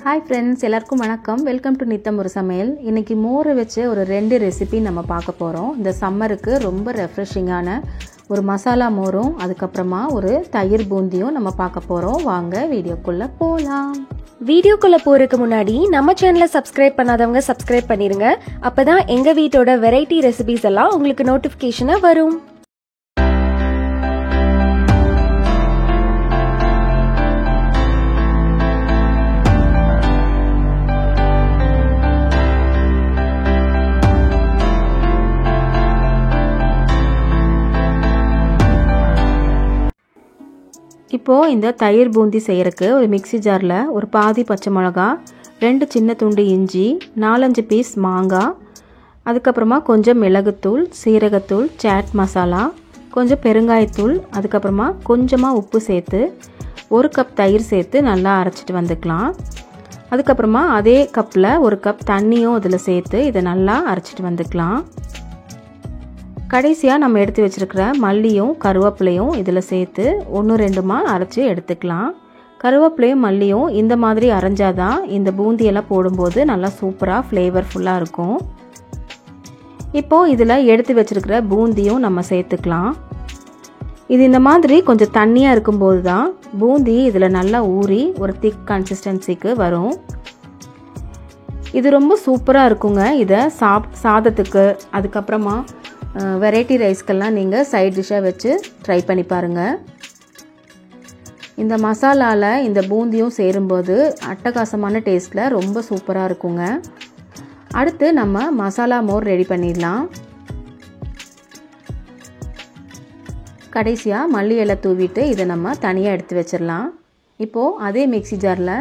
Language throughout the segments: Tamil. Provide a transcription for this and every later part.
हाय फ्रेंड्स எல்லாருக்கும் வணக்கம் வெல்கம் டு நித்தம் ஒரு சமையல் இன்னைக்கு மோர் வெச்சு ஒரு ரெண்டு ரெசிபி நம்ம பார்க்க போறோம் இந்த சம்மருக்கு ரொம்ப ரெஃப்ரெஷிங்கான ஒரு மசாலா மோரும் அதுக்கு அப்புறமா ஒரு தயிர் பூந்தியும் நம்ம பார்க்க போறோம் வாங்க வீடியோக்குள்ள போலாம் வீடியோக்குள்ள போறதுக்கு முன்னாடி நம்ம சேனலை சப்ஸ்கிரைப் பண்ணாதவங்க சப்ஸ்கிரைப் பண்ணிருங்க அப்பதான் எங்க வீட்டோட வெரைட்டி ரெசிபிஸ் எல்லாம் உங்களுக்கு நோட்டிஃபிகேஷனா வரும் இப்போ இந்த தயிர் பூந்தி செய்யறதுக்கு ஒரு மிக்ஸி ஜார்ல ஒரு பாதி பச்சை மிளகாய், ரெண்டு சின்ன துண்டு இஞ்சி, 4-5 பீஸ் மாங்காய், அதுக்கு அப்புறமா கொஞ்சம் மிளகுத்தூள், சீரகத்தூள், சாட் மசாலா, கொஞ்சம் பெருங்காயத்தூள், அதுக்கு அப்புறமா கொஞ்சமா உப்பு சேர்த்து 1 கப் தயிர் சேர்த்து நல்லா அரைச்சிட்டு வந்துக்கலாம். அதுக்கு அப்புறமா அதே கப்ல 1 கப் தண்ணியும் அதில் சேர்த்து இதை நல்லா அரைச்சிட்டு வந்துக்கலாம். கடைசியாக நம்ம எடுத்து வச்சிருக்கிற மல்லியும் கருவேப்பிலையும் இதில் சேர்த்து 1-2மா அரைச்சி எடுத்துக்கலாம். கருவேப்பிலையும் மல்லியும் இந்த மாதிரி அரைஞ்சாதான் இந்த பூந்தியெல்லாம் போடும்போது நல்லா சூப்பராக ஃப்ளேவர்ஃபுல்லாக இருக்கும். இப்போது இதில் எடுத்து வச்சிருக்கிற பூந்தியும் நம்ம சேர்த்துக்கலாம். இது இந்த மாதிரி கொஞ்சம் தண்ணியாக இருக்கும்போது தான் பூந்தி இதில் நல்லா ஊறி ஒரு திக் கன்சிஸ்டன்சிக்கு வரும். இது ரொம்ப சூப்பராக இருக்குங்க. இதை சாதத்துக்கு அதுக்கப்புறமா வெரைட்டி ரைஸ்க்கெல்லாம் நீங்கள் சைட் டிஷ்ஷாக வச்சு ட்ரை பண்ணி பாருங்கள். இந்த மசாலாவில் இந்த பூந்தியும் சேரும்போது அட்டகாசமான டேஸ்ட்டில் ரொம்ப சூப்பராக இருக்குங்க. அடுத்து நம்ம மசாலா மோர் ரெடி பண்ணிடலாம். கடைசியாக மல்லி இலை தூவிட்டு இதை நம்ம தனியாக எடுத்து வச்சிடலாம். இப்போது அதே மிக்ஸி ஜாரில்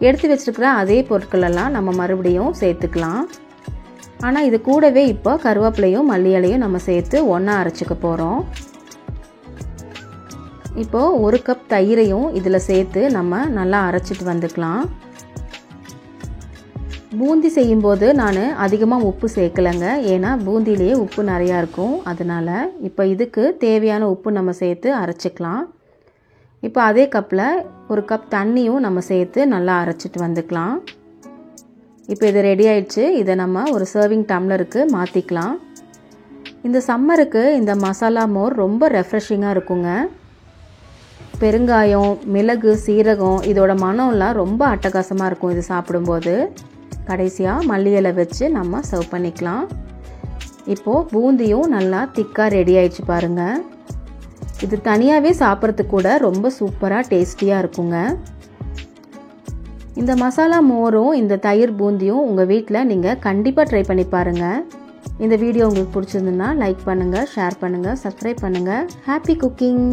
எடுத்து வச்சுருக்கிற அதே பொருட்களெல்லாம் நம்ம மறுபடியும் சேர்த்துக்கலாம். ஆனால் இது கூடவே இப்போ கருவேப்பிலையும் மல்லி இலையும் நம்ம சேர்த்து ஒன்றா அரைச்சிக்க போகிறோம். இப்போது 1 கப் தயிரையும் இதில் சேர்த்து நம்ம நல்லா அரைச்சிட்டு வந்துக்கலாம். பூந்தி செய்யும்போது நான் அதிகமாக உப்பு சேர்க்கலைங்க, ஏன்னா பூந்திலேயே உப்பு நிறையா இருக்கும். அதனால் இப்போ இதுக்கு தேவையான உப்பு நம்ம சேர்த்து அரைச்சிக்கலாம். இப்போ அதே கப்பில் 1 கப் தண்ணியும் நம்ம சேர்த்து நல்லா அரைச்சிட்டு வந்துக்கலாம். இப்போ இது ரெடி ஆயிடுச்சு. இதை நம்ம ஒரு சர்விங் டம்ளருக்கு மாற்றிக்கலாம். இந்த சம்மருக்கு இந்த மசாலா மோர் ரொம்ப ரெஃப்ரெஷிங்காக இருக்குங்க. பெருங்காயம், மிளகு, சீரகம் இதோட மனம்லாம் ரொம்ப அட்டகாசமாக இருக்கும் இது சாப்பிடும்போது. கடைசியாக மல்லி இலை வச்சு நம்ம சர்வ் பண்ணிக்கலாம். இப்போது பூந்தியும் நல்லா திக்காக ரெடி ஆயிடுச்சு பாருங்கள். இது தனியாகவே சாப்பிட்றதுக்கு கூட ரொம்ப சூப்பராக டேஸ்டியாக இருக்குங்க. இந்த மசாலா மோரும் இந்த தயிர் பூந்தியும் உங்கள் வீட்டில் நீங்கள் கண்டிப்பாக ட்ரை பண்ணி பாருங்கள். இந்த வீடியோ உங்களுக்கு பிடிச்சிருந்துன்னா லைக் பண்ணுங்கள், ஷேர் பண்ணுங்கள், சப்ஸ்கிரைப் பண்ணுங்கள். Happy cooking.